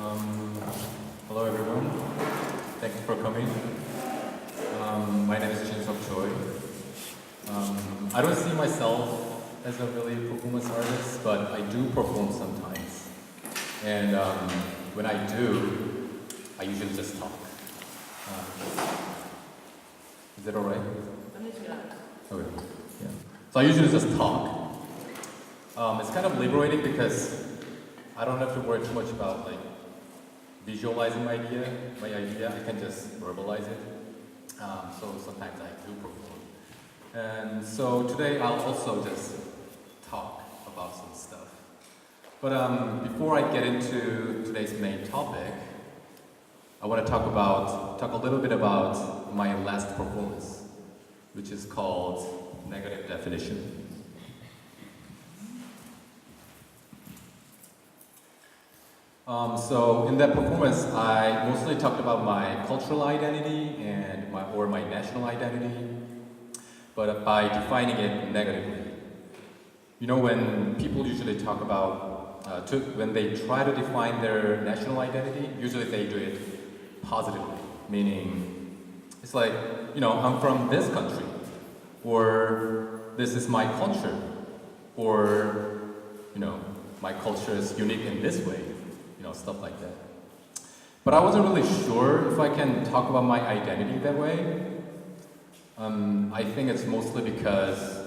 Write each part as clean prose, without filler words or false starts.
Um, Hello everyone. Thank you for coming. My name is Jin Seok Choi. I don't see myself as a really performance artist, but I do perform sometimes. And when I do, I usually just talk. Is that alright? Okay. Yeah. So I usually just talk. It's kind of liberating because I don't have to worry too much about like visualizing my idea. I can just verbalize it. So sometimes I do perform. And so today I'll also just talk about some stuff. But before I get into today's main topic, I want to talk a little bit about my last performance, which is called Negative Definition. So in that performance, I mostly talked about my cultural identity and my national identity, but by defining it negatively. You know, when people usually talk about, when they try to define their national identity, usually they do it positively, meaning it's like, you know, I'm from this country, or this is my culture, or, you know, my culture is unique in this way. Stuff like that. But I wasn't really sure if I can talk about my identity that way. I think it's mostly because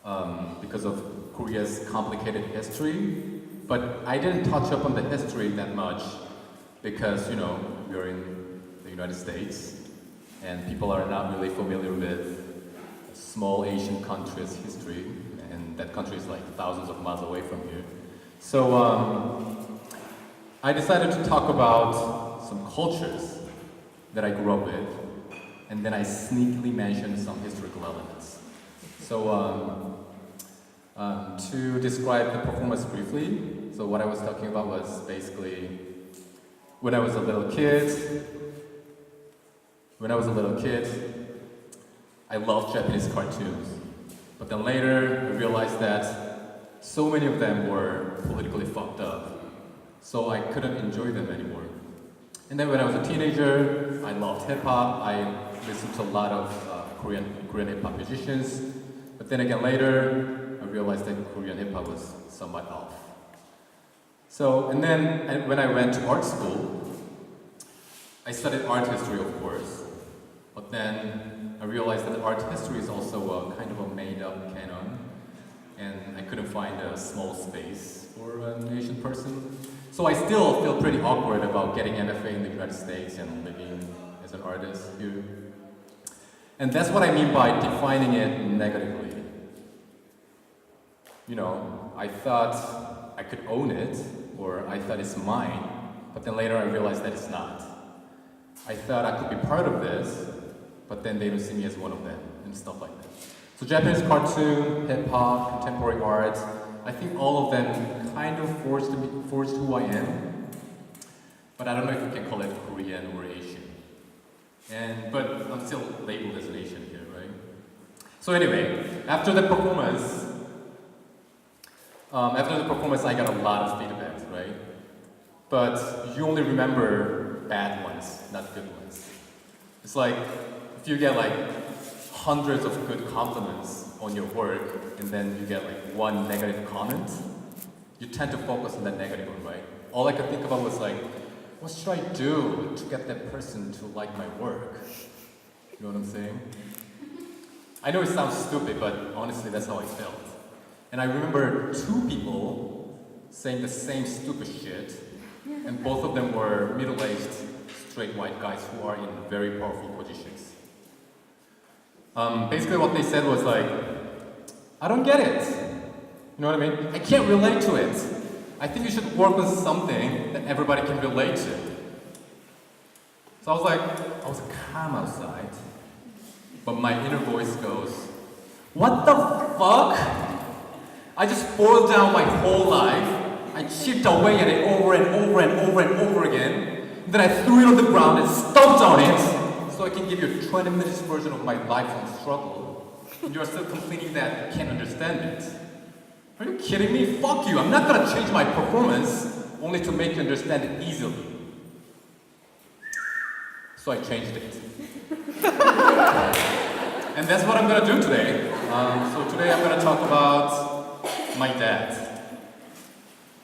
of Korea's complicated history. But I didn't touch up on the history that much because, you know, we're in the United States and people are not really familiar with a small Asian country's history, and that country is like thousands of miles away from here. So I decided to talk about some cultures that I grew up with, and then I sneakily mentioned some historical elements. So to describe the performance briefly, so what I was talking about was basically when I was a little kid, I loved Japanese cartoons. But then later, I realized that so many of them were politically fucked up. So I couldn't enjoy them anymore. And then when I was a teenager, I loved hip hop. I listened to a lot of Korean hip hop musicians. But then again later, I realized that Korean hip hop was somewhat off. So, and then when I went to art school, I studied art history, of course. But then I realized that art history is also a kind of a made-up canon, and I couldn't find a small space for an Asian person. So I still feel pretty awkward about getting MFA in the United States and living as an artist here. And that's what I mean by defining it negatively. You know, I thought I could own it, or I thought it's mine, but then later I realized that it's not. I thought I could be part of this, but then they don't see me as one of them, and stuff like that. So Japanese cartoon, hip-hop, contemporary art, I think all of them kind of forged who I am, but I don't know if you can call it Korean or Asian. But I'm still labeled as an Asian here, right? So anyway, after the performance, I got a lot of feedback, right? But you only remember bad ones, not good ones. It's like if you get like hundreds of good compliments on your work, and then you get like one negative comment, you tend to focus on that negative one, right? All I could think about was like, what should I do to get that person to like my work? You know what I'm saying? I know it sounds stupid, but honestly, that's how I felt. And I remember two people saying the same stupid shit, and both of them were middle-aged, straight white guys who are in very powerful positions. Basically what they said was like, I don't get it. You know what I mean? I can't relate to it. I think you should work with something that everybody can relate to. So I was calm outside, but my inner voice goes, what the fuck? I just boiled down my whole life. I chipped away at it over and over and over and over again. Then I threw it on the ground and stomped on it so I can give you a 20 minutes version of my lifelong struggle. And you're still complaining that you can't understand it. Are you kidding me? Fuck you. I'm not gonna change my performance only to make you understand it easily. So I changed it. And that's what I'm gonna do today. So today I'm gonna talk about my dad.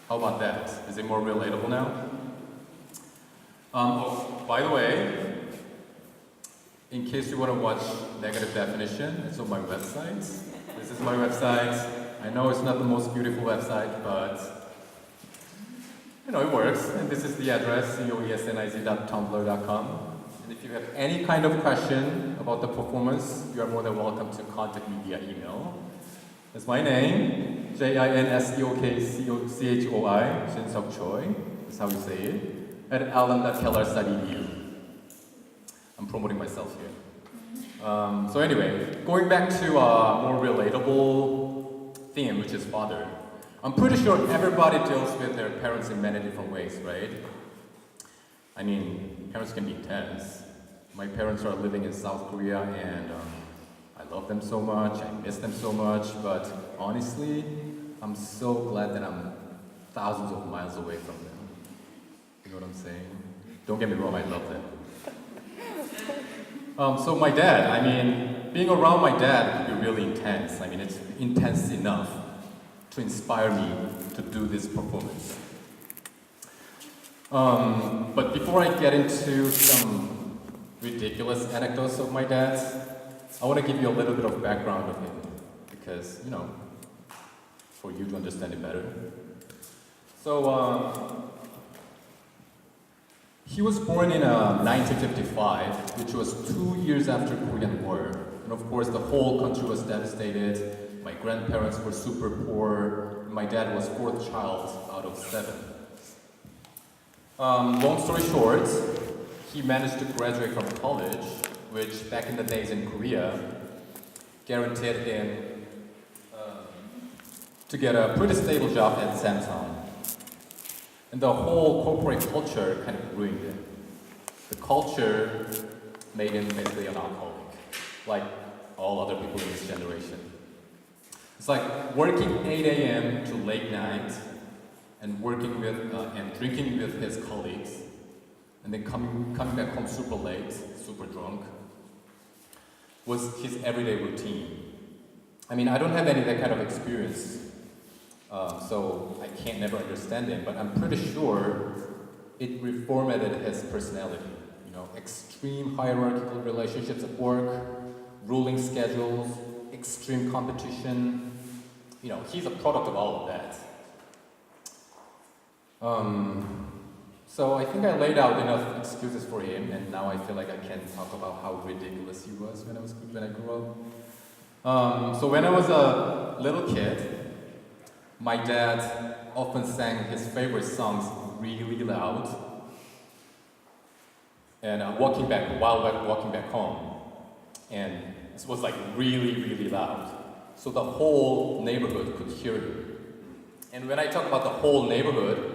How about that? Is it more relatable now? Oh, by the way, in case you want to watch Negative Definition, it's on my website. This is my website. I know it's not the most beautiful website, but you know, it works. And this is the address, coesniz.tumblr.com. And if you have any kind of question about the performance, you are more than welcome to contact me via email. That's my name, JINSEOKCHOI, Shin-seok Choi, that's how you say it, at allen.keller.edu. I'm promoting myself here. So anyway, going back to a more relatable theme, which is father. I'm pretty sure everybody deals with their parents in many different ways, right? I mean, parents can be intense. My parents are living in South Korea and I love them so much, I miss them so much, but honestly, I'm so glad that I'm thousands of miles away from them. You know what I'm saying? Don't get me wrong, I love them. So my dad, I mean, being around my dad would be really intense. I mean, it's intense enough to inspire me to do this performance. But before I get into some ridiculous anecdotes of my dad, I want to give you a little bit of background of him because, you know, for you to understand it better. So, he was born in 1955, which was 2 years after Korean War. And of course, the whole country was devastated. My grandparents were super poor. My dad was fourth child out of 7. Long story short, he managed to graduate from college, which back in the days in Korea, guaranteed him to get a pretty stable job at Samsung. And the whole corporate culture kind of ruined him. The culture made him basically an alcoholic, like all other people in this generation. It's like working 8 a.m. to late night, and working with and drinking with his colleagues, and then coming back home super late, super drunk, was his everyday routine. I mean, I don't have any of that kind of experience, so I can't never understand him, but I'm pretty sure it reformatted his personality. You know, extreme hierarchical relationships at work, ruling schedules, extreme competition. You know, he's a product of all of that. So I think I laid out enough excuses for him, and now I feel like I can talk about how ridiculous he was when I grew up. So when I was a little kid, my dad often sang his favorite songs really loud, and walking back home, and it was like really loud, so the whole neighborhood could hear him. And when I talk about the whole neighborhood,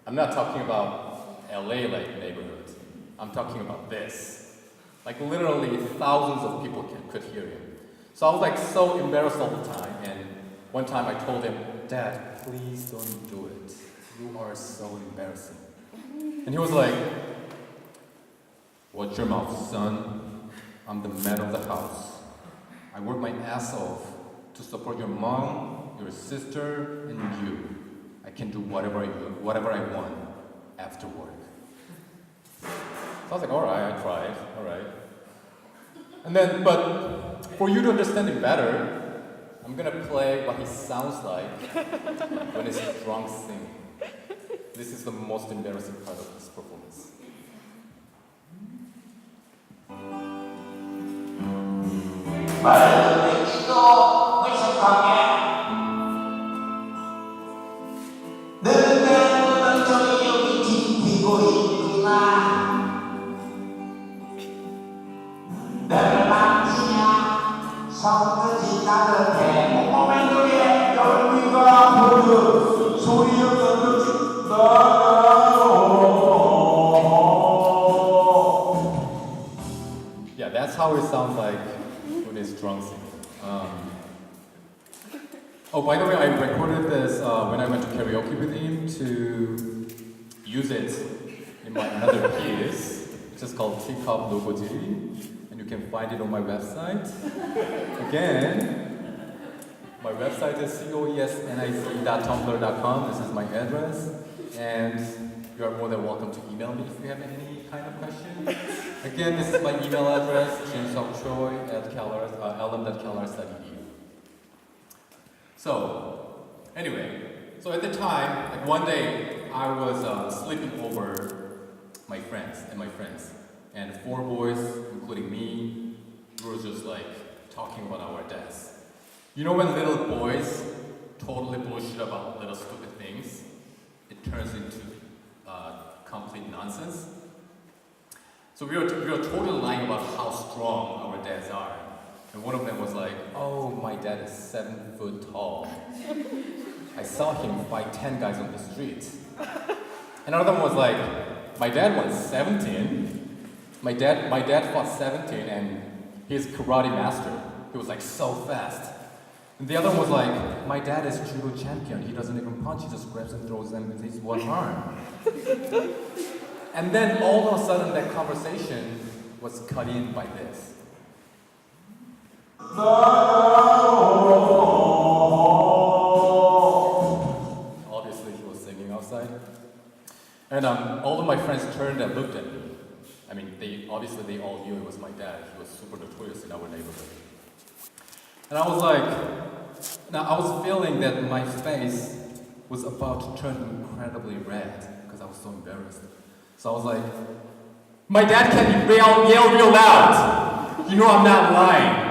I'm not talking about LA-like neighborhood. I'm talking about this. Like literally thousands of people could hear him. So I was like so embarrassed all the time, and one time I told him, "Dad, please don't do it. You are so embarrassing." And he was like, "Watch your mouth, son. I'm the man of the house. I work my ass off to support your mom, your sister, and you. I can do whatever I want after work." So I was like, all right, I tried, all right. And then, but for you to understand it better, I'm gonna play what he sounds like when he's drunk singing. This is the most embarrassing part of this performance. Yeah, that's how it sounds like when it's drunk singing. Oh, by the way, I recorded this when I went to karaoke with him to use it in my another piece, which is called Teacup Nobojiri, and you can find it on my website. Again, my website is coesnic.tumblr.com. This is my address, and you are more than welcome to email me if you have any kind of question. Again, this is my email address, jinsokchoi@lm.calars.edu. So, anyway, so at the time, like one day, I was sleeping over my friends, and four boys, including me, we were just like talking about our dads. You know when little boys totally bullshit about little stupid things, it turns into complete nonsense. So we were totally lying about how strong our dads are. And one of them was like, oh, my dad is 7 foot tall. I saw him fight 10 guys on the street. Another one was like, my dad was 17. My dad fought 17 and he's karate master. He was like so fast. And the other one was like, my dad is judo champion. He doesn't even punch, he just grabs and throws them with his one arm. And then all of a sudden that conversation was cut in by this. Obviously he was singing outside. And all of my friends turned and looked at me. I mean, they all knew it was my dad. He was super notorious in our neighborhood. And I was like, now I was feeling that my face was about to turn incredibly red because I was so embarrassed. So I was like, my dad can yell real loud. You know I'm not lying.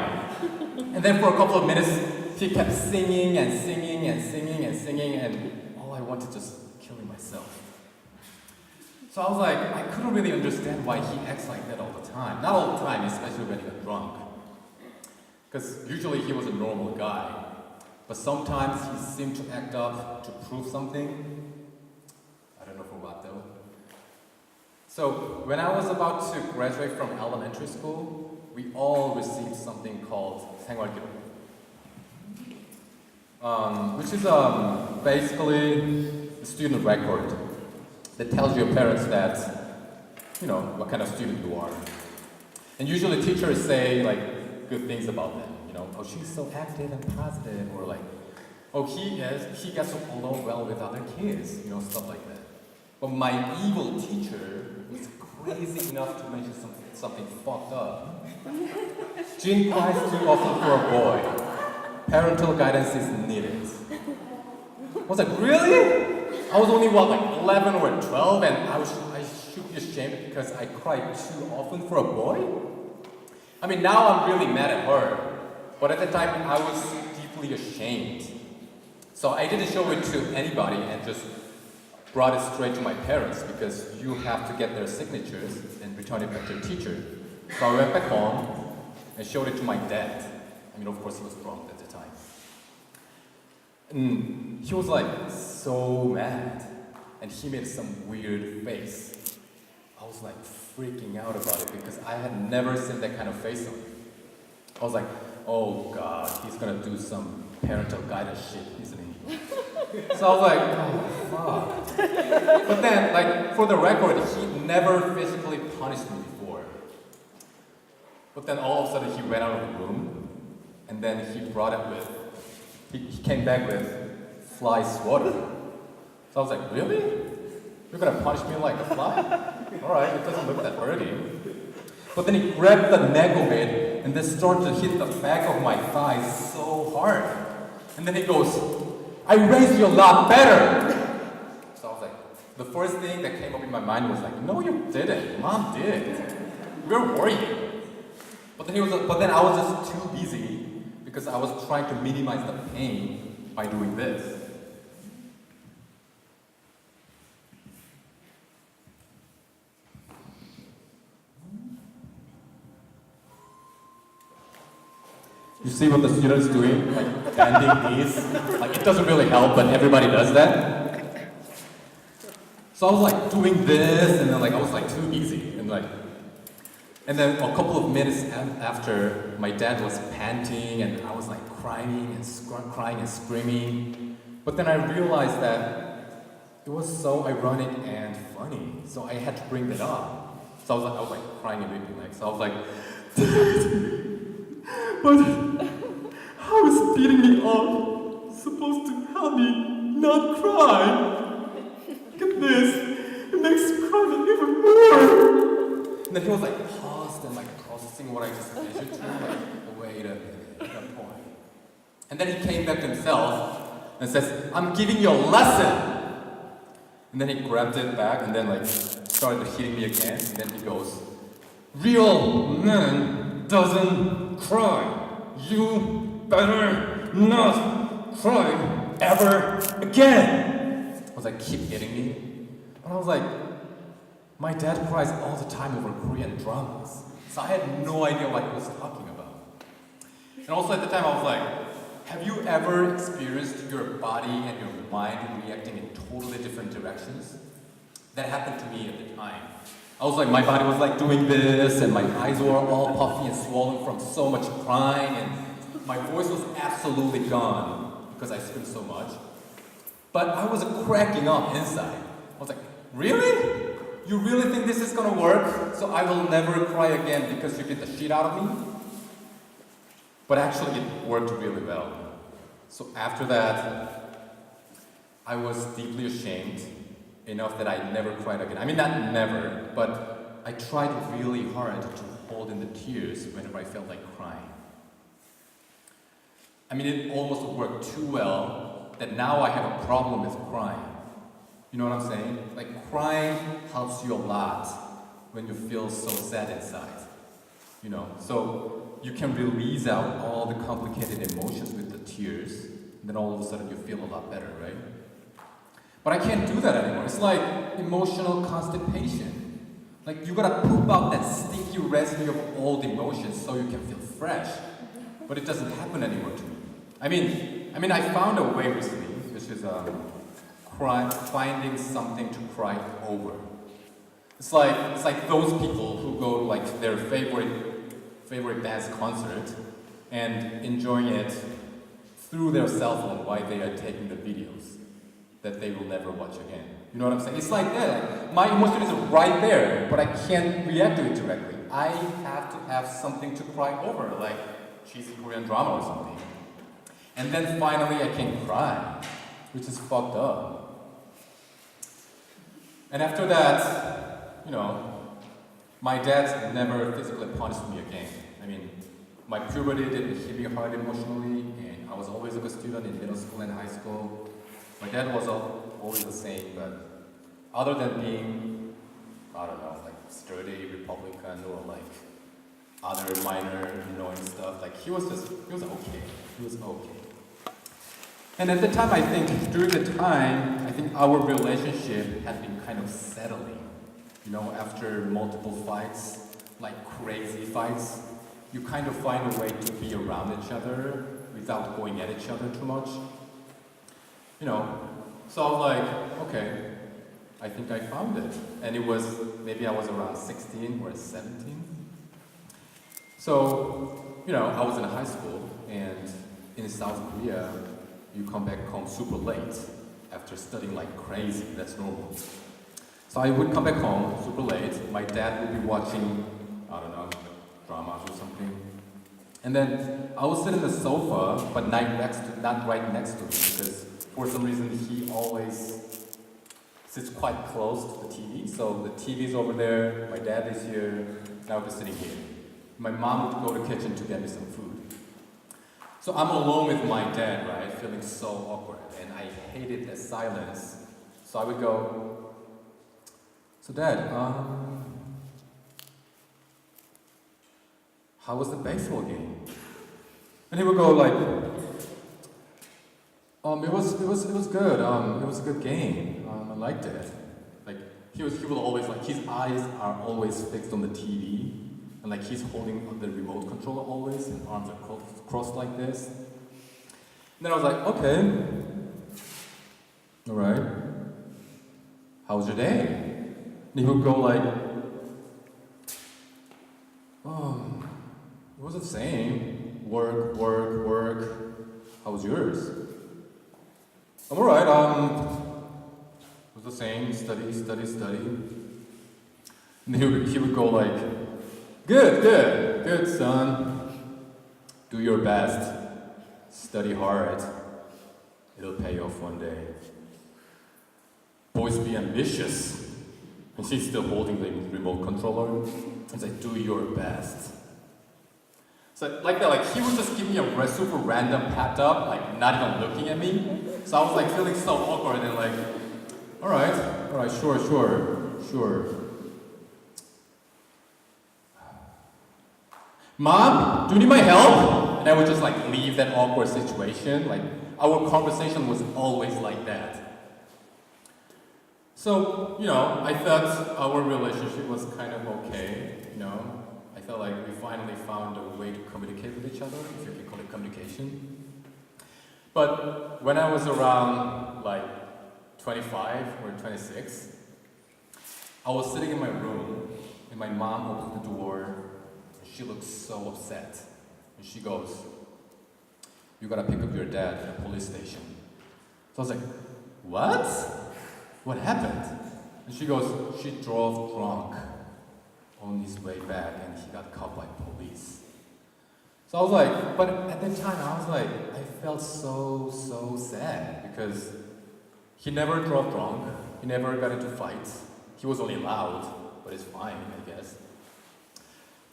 And then for a couple of minutes, he kept singing and singing and singing and singing, and all I wanted was just killing myself. So I was like, I couldn't really understand why he acts like that all the time. Not all the time, especially when he got drunk. Because usually he was a normal guy. But sometimes he seemed to act up to prove something. I don't know for what though. So when I was about to graduate from elementary school, we all received something called 생활기록, which is basically a student record that tells your parents that, you know, what kind of student you are. And usually teachers say like good things about them, you know, oh, she's so active and positive, or like, oh, he gets along well with other kids, you know, stuff like that. But my evil teacher was crazy enough to mention something fucked up. Jin cries too often for a boy. Parental guidance is needed. I was like, really? I was only, what, like 11 or 12, and I should be ashamed because I cried too often for a boy? I mean, now I'm really mad at her, but at the time I was deeply ashamed. So I didn't show it to anybody and just brought it straight to my parents because you have to get their signatures and return it back to the teacher. So I went back home and showed it to my dad. I mean, of course, he was drunk at the time. And he was like so mad, and he made some weird face. I was like freaking out about it because I had never seen that kind of face on him. I was like, oh God, he's gonna do some parental guidance shit, isn't he? So I was like, oh fuck. But then, like, for the record, he never physically punished me before. But then all of a sudden he went out of the room, and then he brought it with, he came back with fly swatter. So I was like, really? You're gonna punish me like a fly? Alright, it doesn't look that hurting. But then he grabbed the neck of it, and then started to hit the back of my thigh so hard. And then he goes, I raised you a lot better! So I was like, the first thing that came up in my mind was like, no you didn't, Mom did. Where were you? But then I was just too busy because I was trying to minimize the pain by doing this. You see what the students doing? Like bending knees? Like it doesn't really help, but everybody does that. So I was like doing this, and then like I was like too easy, and like And then a couple of minutes after, my dad was panting and I was like crying and screaming. But then I realized that it was so ironic and funny, so I had to bring that up. So I was like crying and weeping, like, so I was like, but how is beating me up supposed to help me not cry? Look at this, it makes me cry even more. And then he was like paused and like processing what I just mentioned to him, like, wait a minute, at that point. And then he came back to himself and says, I'm giving you a lesson. And then he grabbed it back and then like started hitting me again. And then he goes, real man doesn't cry. You better not cry ever again. I was like, keep hitting me. And I was like, my dad cries all the time over Korean dramas. So I had no idea what he was talking about. And also at the time I was like, have you ever experienced your body and your mind reacting in totally different directions? That happened to me at the time. I was like, my body was like doing this, and my eyes were all puffy and swollen from so much crying, and my voice was absolutely gone because I screamed so much. But I was cracking up inside. I was like, really? You really think this is gonna work? So I will never cry again because you get the shit out of me? But actually it worked really well. So after that, I was deeply ashamed enough that I never cried again. I mean, not never, but I tried really hard to hold in the tears whenever I felt like crying. I mean, it almost worked too well that now I have a problem with crying. You know what I'm saying? Like, crying helps you a lot when you feel so sad inside. You know, so you can release out all the complicated emotions with the tears, and then all of a sudden you feel a lot better, right? But I can't do that anymore. It's like emotional constipation. Like, you gotta poop out that sticky residue of old emotions so you can feel fresh. But it doesn't happen anymore to me. I mean, I found a way recently, which is finding something to cry over. It's like those people who go to like their favorite dance concert and enjoying it through their cell phone while they are taking the videos that they will never watch again. You know what I'm saying? It's like that. Like, my emotion is right there, but I can't react to it directly. I have to have something to cry over, like cheesy Korean drama or something. And then finally I can cry, which is fucked up. And after that, you know, my dad never physically punished me again. I mean, my puberty didn't hit me hard emotionally, and I was always a good student in middle school and high school. My dad was always the same, but other than being, I don't know, like sturdy Republican or like other minor annoying stuff, like he was okay. He was okay. And at the time, I think our relationship had been kind of settling. You know, after multiple fights, like crazy fights, you kind of find a way to be around each other without going at each other too much. You know, so I was like, okay, I think I found it. And it was, maybe I was around 16 or 17. So, you know, I was in high school, and in South Korea, you come back home super late after studying like crazy. That's normal. So I would come back home super late. My dad would be watching, I don't know, dramas or something. And then I would sit in the sofa, but not right next to him, because for some reason he always sits quite close to the TV. So the TV's over there, my dad is here, and I would be sitting here. My mom would go to the kitchen to get me some food. So I'm alone with my dad, right, feeling so awkward, and I hated the silence. So I would go, so Dad, how was the baseball game? And he would go like, it was good. It was a good game. I liked it. Like he would always like, his eyes are always fixed on the TV. And like he's holding the remote controller always, and arms are crossed like this. And then I was like, okay, all right. How was your day? And he would go like, the same. Work, work, work. How was yours? I'm alright. It was the same. Study, study, study. And he would go like, good, good, good, son. Do your best. Study hard. It'll pay off one day. Boys be ambitious. And she's still holding the remote controller. It's like, do your best. So like that, like he would just give me a super random pat up, like not even looking at me. So I was like feeling so awkward and like, all right, sure. Mom, do you need my help? And I would just like leave that awkward situation. Like our conversation was always like that. So, I thought our relationship was kind of okay, I felt like we finally found a way to communicate with each other, if you can call it communication. But when I was around like 25 or 26, I was sitting in my room and my mom opened the door and she looked so upset. And she goes, "You gotta pick up your dad at the police station." So I was like, "What? What happened?" And she goes, "She drove drunk on his way back and he got caught by police." So I was like, but at that time I was like, I felt so sad because he never drove drunk, he never got into fights, he was only loud, but it's fine, I guess.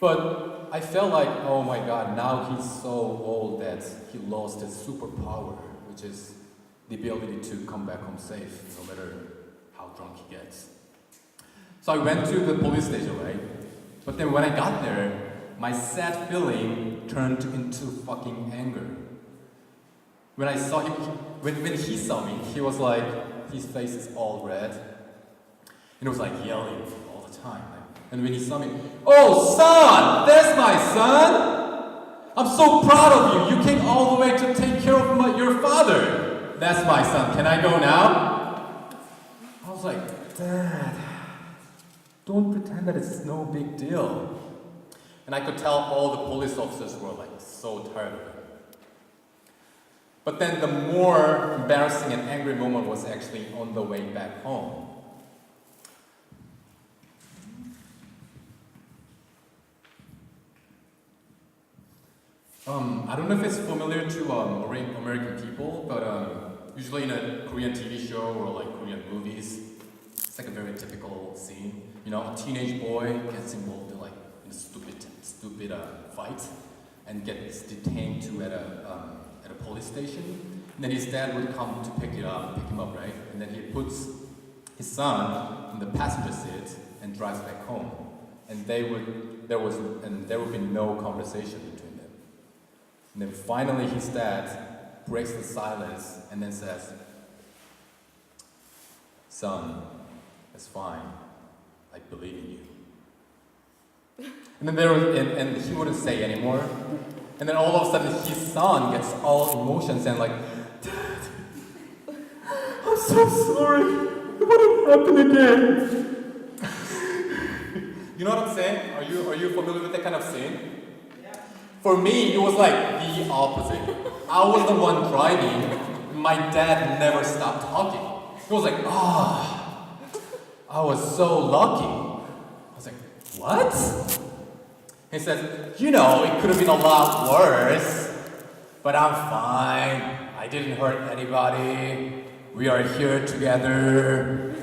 But I felt like, oh my god, now he's so old that he lost his superpower, which is the ability to come back home safe, no matter how drunk he gets. So I went to the police station, right? But then when I got there, my sad feeling turned into fucking anger. When I saw him, when he saw me, he was like, his face is all red. And it was like yelling all the time. And when he saw me, "Oh, son, that's my son! I'm so proud of you. You came all the way to take care of your father. That's my son. Can I go now?" I was like, "Dad, don't pretend that it's no big deal." And I could tell all the police officers were like so tired of it. But then the more embarrassing and angry moment was actually on the way back home. I don't know if it's familiar to American people, but usually in a Korean TV show or like Korean movies, it's like a very typical scene. A teenage boy gets involved in like a stupid fight and gets detained at a police station. And then his dad would come to pick him up, right? And then he puts his son in the passenger seat and drives back home. And there would be no conversation between them. And then finally his dad breaks the silence and then says, "Son, it's fine. I believe in you." And then and he wouldn't say anymore. And then all of a sudden his son gets all emotions and like, "Dad, I'm so sorry. It wouldn't happen again." You know what I'm saying? Are you familiar with that kind of scene? Yeah. For me, it was like the opposite. I was the one driving. My dad never stopped talking. He was like, I was so lucky. I was like, what? He said, it could have been a lot worse, but I'm fine. I didn't hurt anybody. We are here together.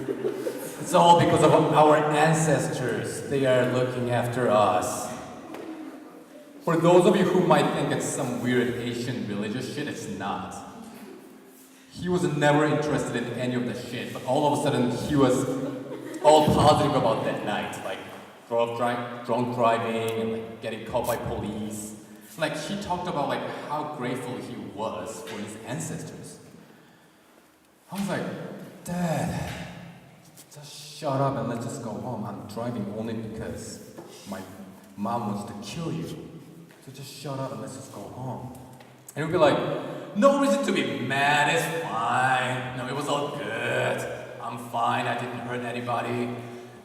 It's all because of our ancestors. They are looking after us. For those of you who might think it's some weird Asian religious shit, it's not. He was never interested in any of the shit, but all of a sudden he was all positive about that night, like drunk driving and like getting caught by police. Like he talked about like how grateful he was for his ancestors. I was like, "Dad, just shut up and let's just go home. I'm driving only because my mom wants to kill you. So just shut up and let's just go home." And he'd be like, "No reason to be mad, it's fine. No, it was all good. I'm fine, I didn't hurt anybody."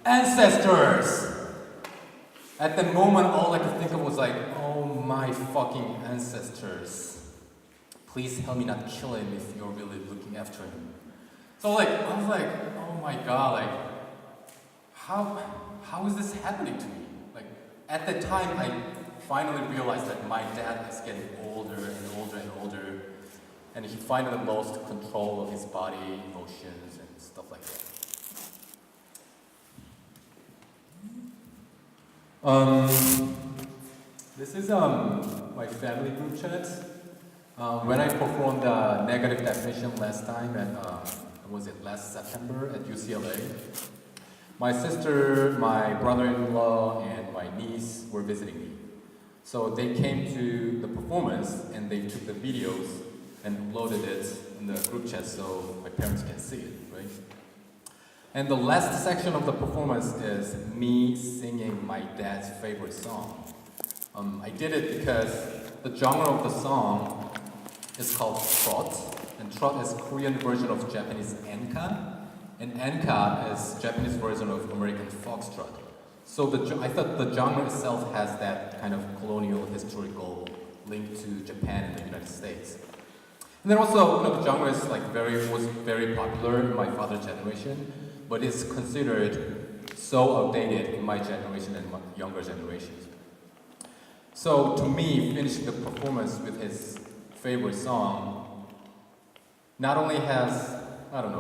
Ancestors! At the moment, all I could think of was like, oh my fucking ancestors, please help me not kill him if you're really looking after him. So like, I was like, oh my god, like, how is this happening to me? Like, at the time, I finally realized that my dad is getting older and older and older, and he finally lost control of his body, emotions, and stuff like that. This is my family group chat. When I performed the negative definition last time, and was it last September at UCLA? My sister, my brother-in-law, and my niece were visiting me. So they came to the performance and they took the videos and uploaded it in the group chat so my parents can see it, right? And the last section of the performance is me singing my dad's favorite song. I did it because the genre of the song is called trot, and trot is Korean version of Japanese enka, and enka is Japanese version of American foxtrot. So I thought the genre itself has that kind of colonial historical link to Japan and the United States. And then also, the genre is was very popular in my father's generation, but it's considered so outdated in my generation and my younger generations. So to me, finishing the performance with his favorite song not only has,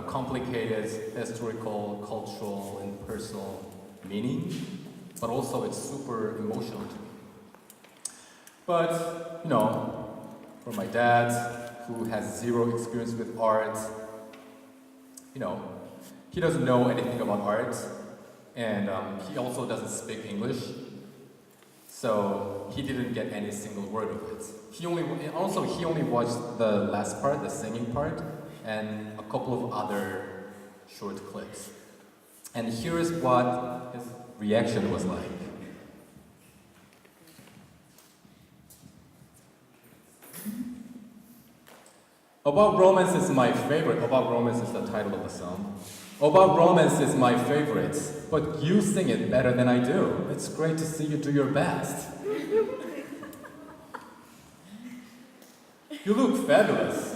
complicated historical, cultural, and personal meaning, but also it's super emotional to me. But, for my dad, who has zero experience with art, he doesn't know anything about art, and he also doesn't speak English, so he didn't get any single word of it. He only watched the last part, the singing part, and a couple of other short clips. And here's what his reaction was like. About Romance is my favorite. About Romance is the title of the song. About Romance is my favorite, but you sing it better than I do. It's great to see you do your best. You look fabulous.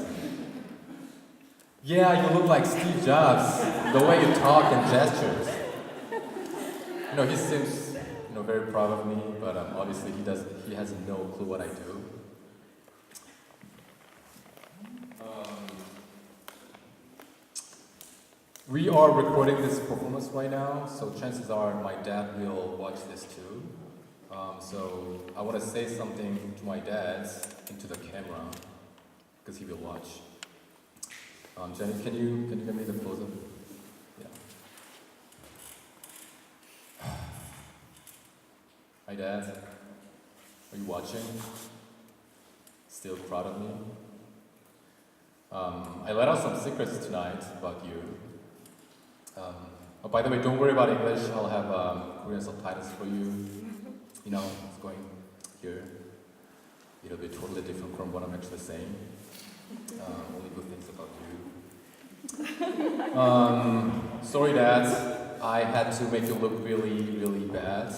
Yeah, you look like Steve Jobs, the way you talk and gestures. He seems, very proud of me, but obviously he has no clue what I do. We are recording this performance right now, so chances are my dad will watch this too. So I want to say something to my dad into the camera, because he will watch. Jenny, can you give me the close-up? Yeah. Hi, Dad. Are you watching? Still proud of me? I let out some secrets tonight about you. By the way, don't worry about English. I'll have Korean subtitles for you. It's going here. It'll be totally different from what I'm actually saying. Only good things about you. Sorry, Dad. I had to make you look really, really bad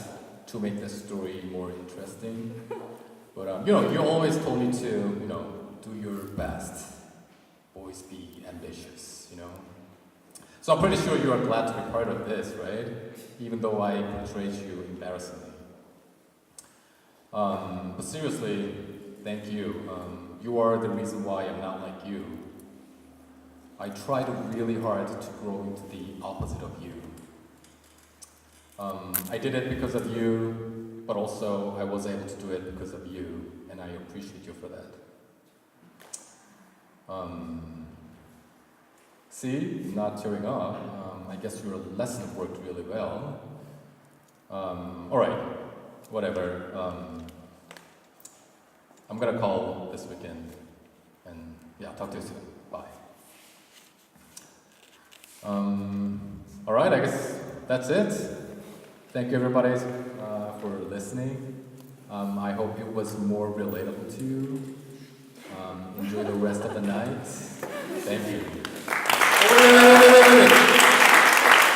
to make the story more interesting. But you always told me to, do your best. Always be ambitious, So I'm pretty sure you are glad to be part of this, right? Even though I portrayed you embarrassingly. But seriously, thank you. You are the reason why I'm not like you. I tried really hard to grow into the opposite of you. I did it because of you, but also I was able to do it because of you, and I appreciate you for that. See, not tearing up. I guess your lesson worked really well. Alright, whatever. I'm gonna call this weekend, and yeah, talk to you soon. Bye. Alright, I guess that's it. Thank you everybody for listening. I hope it was more relatable to you. Enjoy the rest of the night. Thank you. Wait.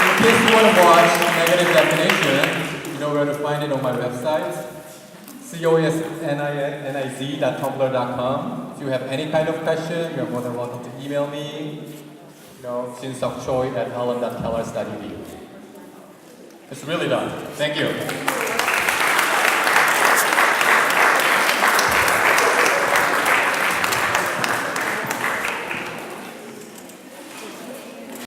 In case you want to watch Negative Definition, you know where to find it on my website. COSNIZ.tumblr.com. If you have any kind of question, you're more than welcome to email me. Shin-seok Choi at alan.kellers.edu. It's really done. Thank you.